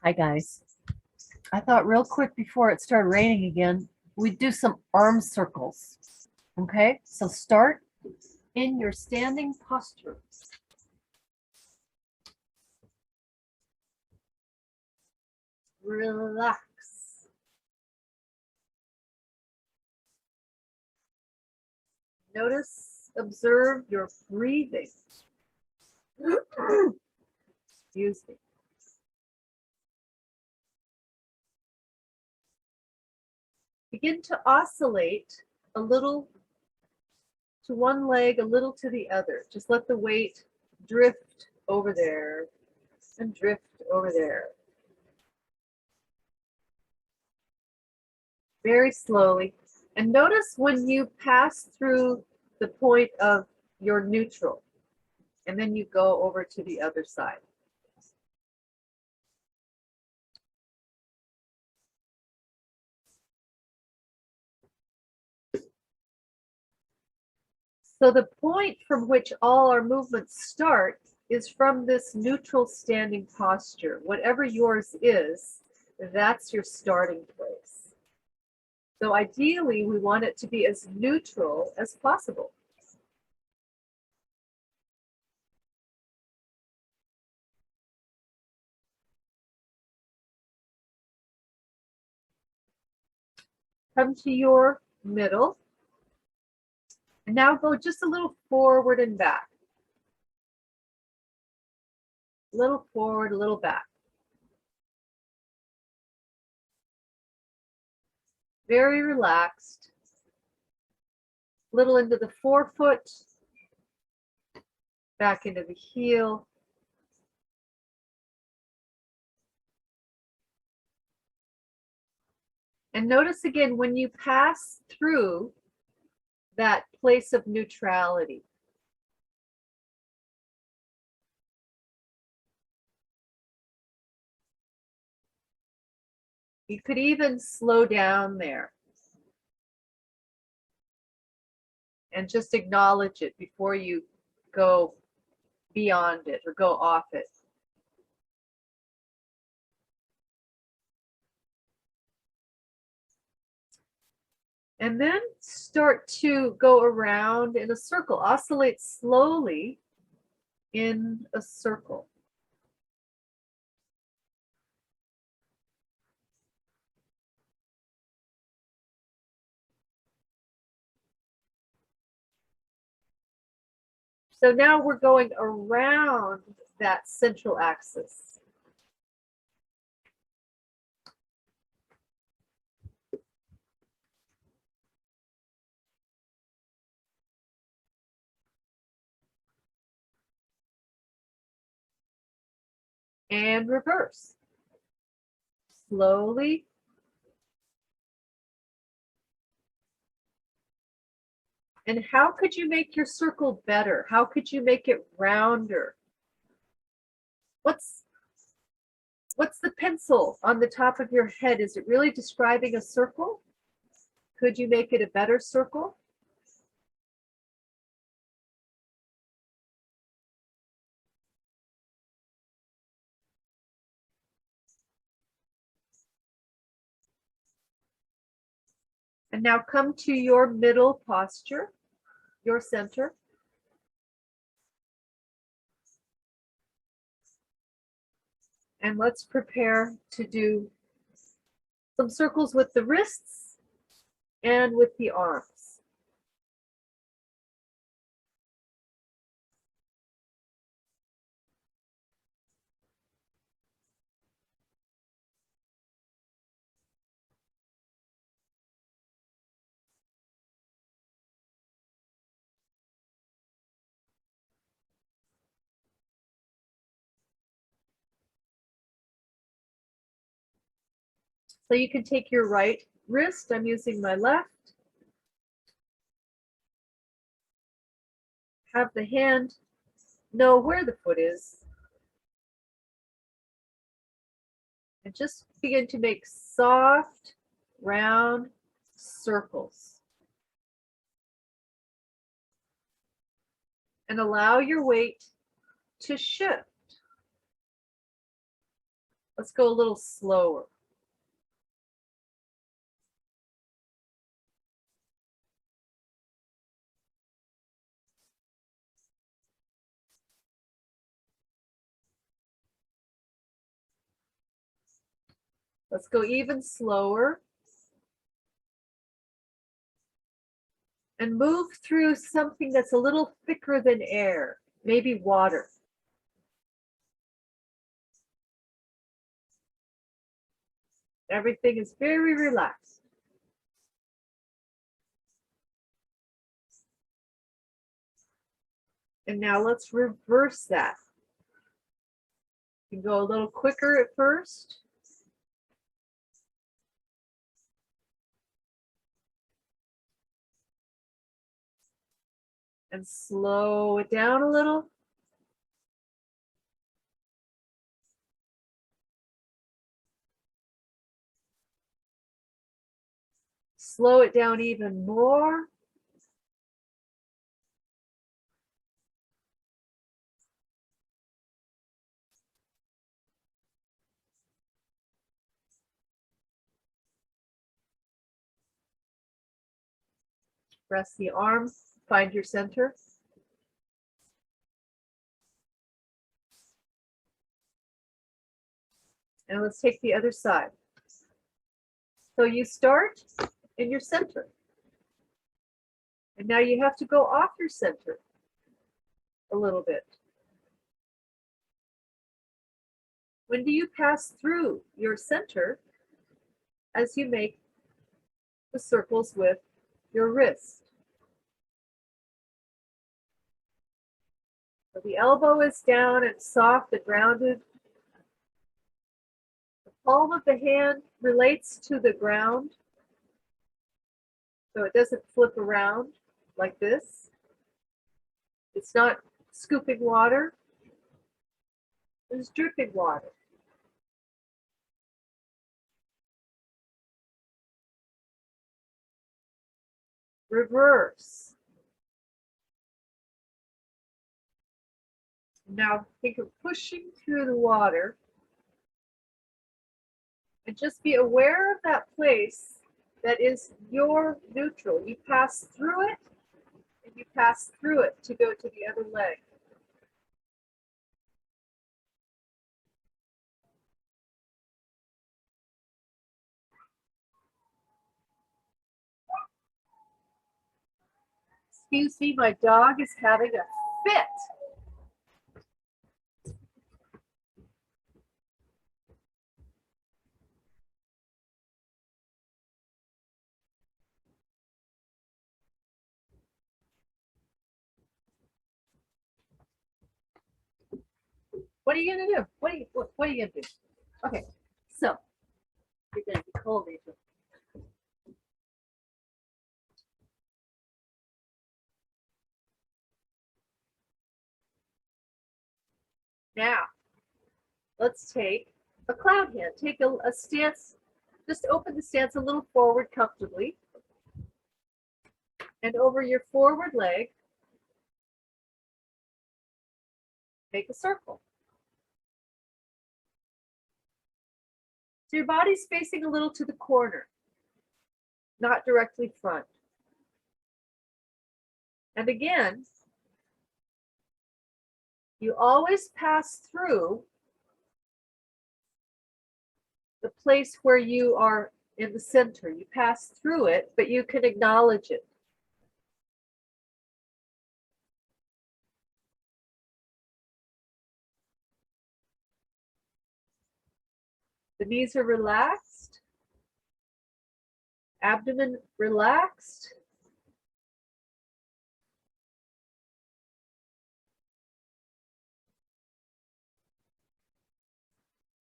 Hi guys. I thought real quick before it started raining again, we'd do some arm circles. Okay, so start in your standing posture. Relax. Notice, observe your breathing. Excuse me. Begin to oscillate a little to one leg, a little to the other. Just let the weight drift over there and drift over there. Very slowly. And notice when you pass through the point of your neutral, and then you go over to the other side. So the point from which all our movements start is from this neutral standing posture. Whatever yours is, that's your starting place. So ideally, we want it to be as neutral as possible. Come to your middle. And now go just a little forward and back. A little forward, a little back. Very relaxed. A little into the forefoot. Back into the heel. And notice again when you pass through that place of neutrality. You could even slow down there and just acknowledge it before you go beyond it or go off it. And then start to go around in a circle. Oscillate slowly in a circle. So now we're going around that central axis. And reverse. Slowly. And how could you make your circle better? How could you make it rounder? What's the pencil on the top of your head? Is it really describing a circle? Could you make it a better circle? And now come to your middle posture, your center. And let's prepare to do some circles with the wrists and with the arms. So you can take your right wrist, I'm using my left, have the hand know where the foot is, and just begin to make soft, round circles. And allow your weight to shift. Let's go a little slower. Let's go even slower. And move through something that's a little thicker than air, maybe water. Everything is very relaxed. And now let's reverse that. You can go a little quicker at first. And slow it down a little. Slow it down even more. Press the arms, find your center. And let's take the other side. So you start in your center. And now you have to go off your center a little bit. When do you pass through your center as you make the circles with your wrist? So the elbow is down and soft and rounded. The palm of the hand relates to the ground, so it doesn't flip around like this. It's not scooping water. It's dripping water. Reverse. Now think of pushing through the water and just be aware of that place that is your neutral. You pass through it and you pass through it to go to the other leg. Excuse me, my dog is having a fit. What are you gonna do? What are you gonna do? Okay, so you're gonna be cold, Angel. Now, let's take a cloud hand. Take a stance, just open the stance a little forward comfortably. And over your forward leg, make a circle. So your body's facing a little to the corner, not directly front. And again, you always pass through the place where you are in the center. You pass through it, but you can acknowledge it. The knees are relaxed, abdomen relaxed.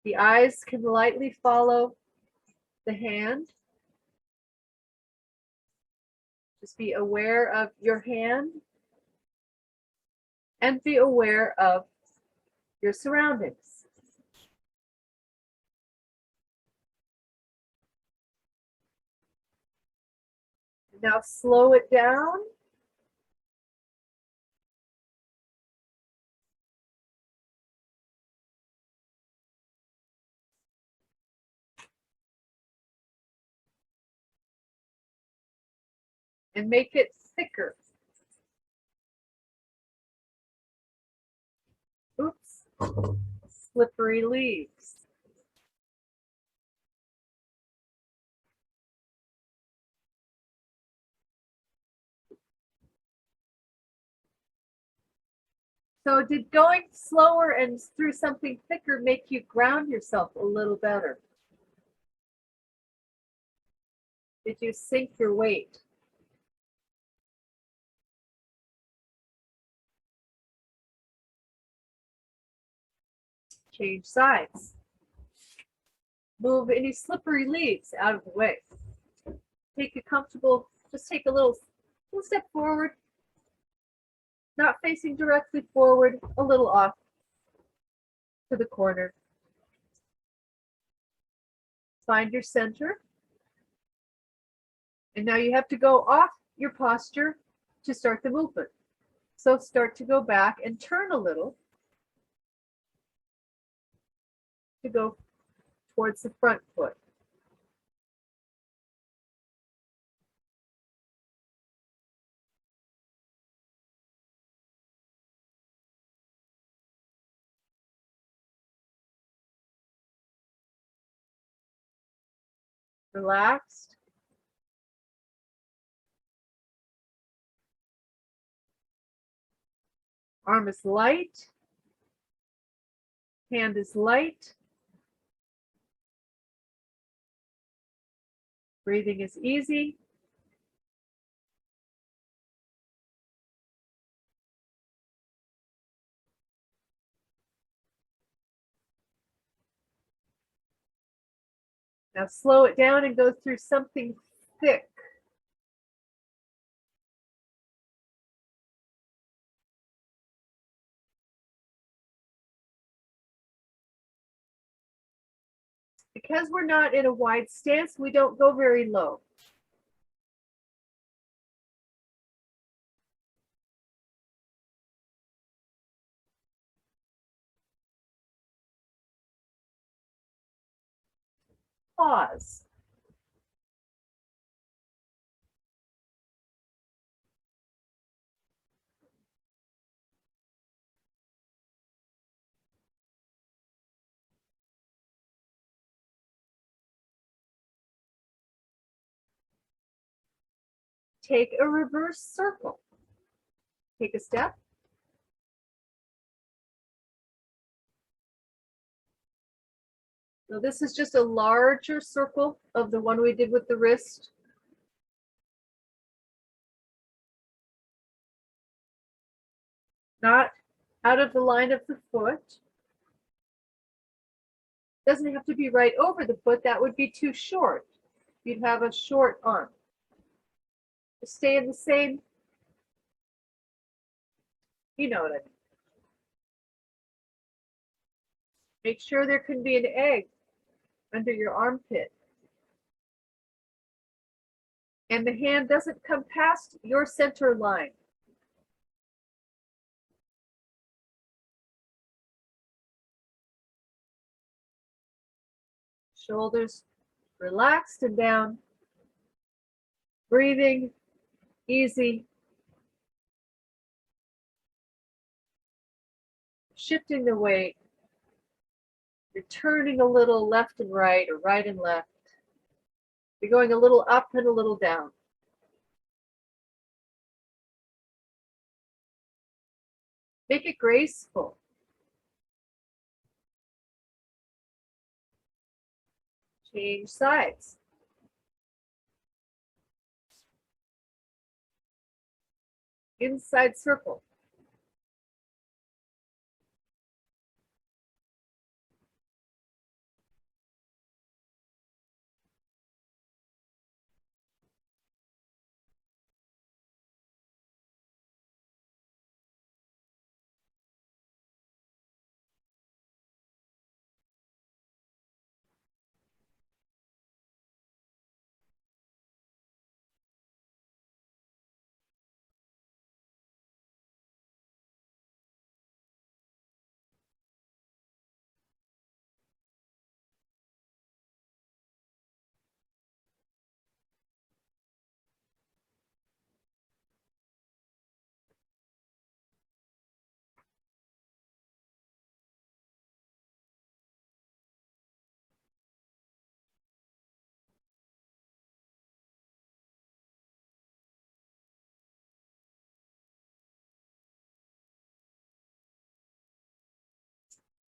The eyes can lightly follow the hand. Just be aware of your hand and be aware of your surroundings. Now slow it down. and make it thicker. Oops, slippery leaves. So did going slower and through something thicker make you ground yourself a little better? Did you sink your weight? Change sides. Move any slippery leaves out of the way. Take a comfortable, just take a little step forward, not facing directly forward, a little off to the corner. Find your center. And now you have to go off your posture to start the movement. So start to go back and turn a little to go towards the front foot. Relaxed. Arm is light. Hand is light. Breathing is easy. Now slow it down and go through something thick. Because we're not in a wide stance, we don't go very low. Pause. Take a reverse circle. Take a step. So this is just a larger circle of the one we did with the wrist. Not out of the line of the foot. Doesn't have to be right over the foot. That would be too short. You'd have a short arm. Just stay in the same, you know what I mean. Make sure there can be an egg under your armpit. And the hand doesn't come past your center line. Shoulders relaxed and down. Breathing easy. Shifting the weight. You're turning a little left and right or right and left. You're going a little up and a little down. Make it graceful. Change sides. Inside circle.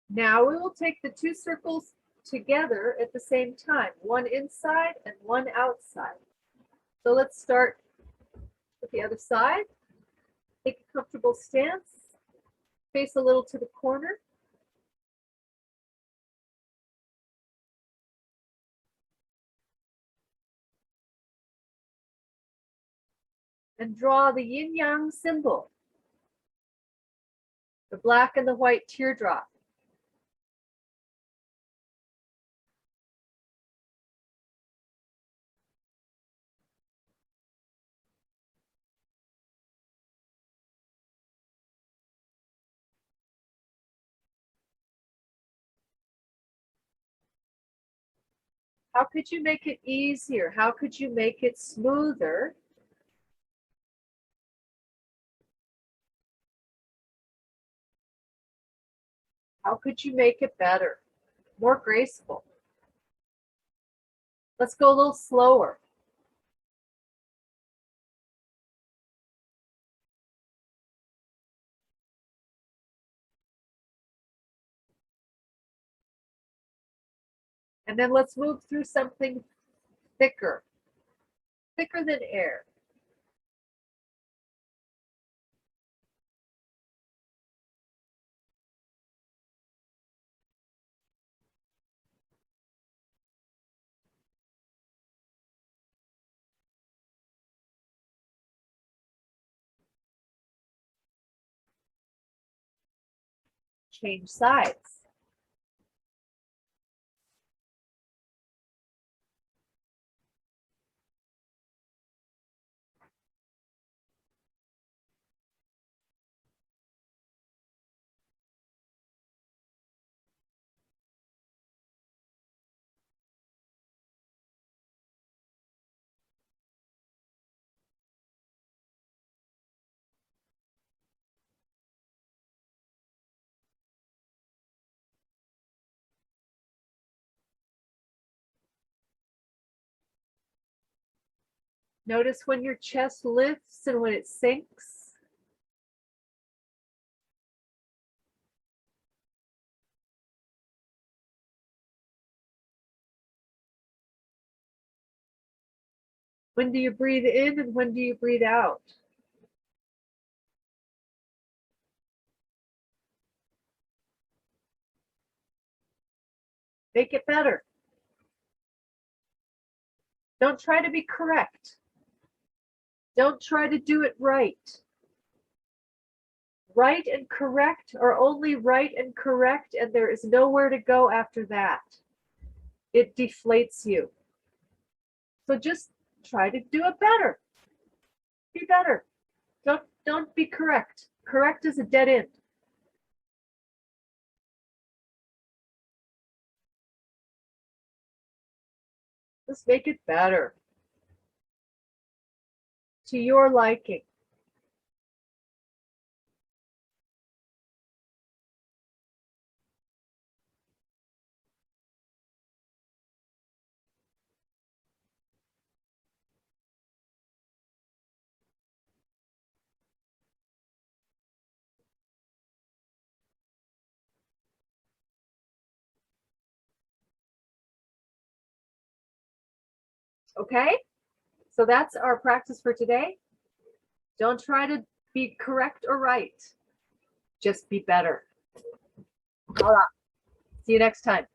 Now we will take the two circles together at the same time, one inside and one outside. So let's start with the other side. Take a comfortable stance, face a little to the corner. And draw the yin-yang symbol, the black and the white teardrop. How could you make it easier? How could you make it smoother? How could you make it better, more graceful? Let's go a little slower. And then let's move through something thicker, thicker than air. Change sides. Notice when your chest lifts and when it sinks. When do you breathe in and when do you breathe out? Make it better. Don't try to be correct. Don't try to do it right. Right and correct are only right and correct, and there is nowhere to go after that. It deflates you. So just try to do it better. Be better. Don't be correct. Correct is a dead end. Just make it better. To your liking. Okay? So that's our practice for today. Don't try to be correct or right. Just be better. Voila. See you next time.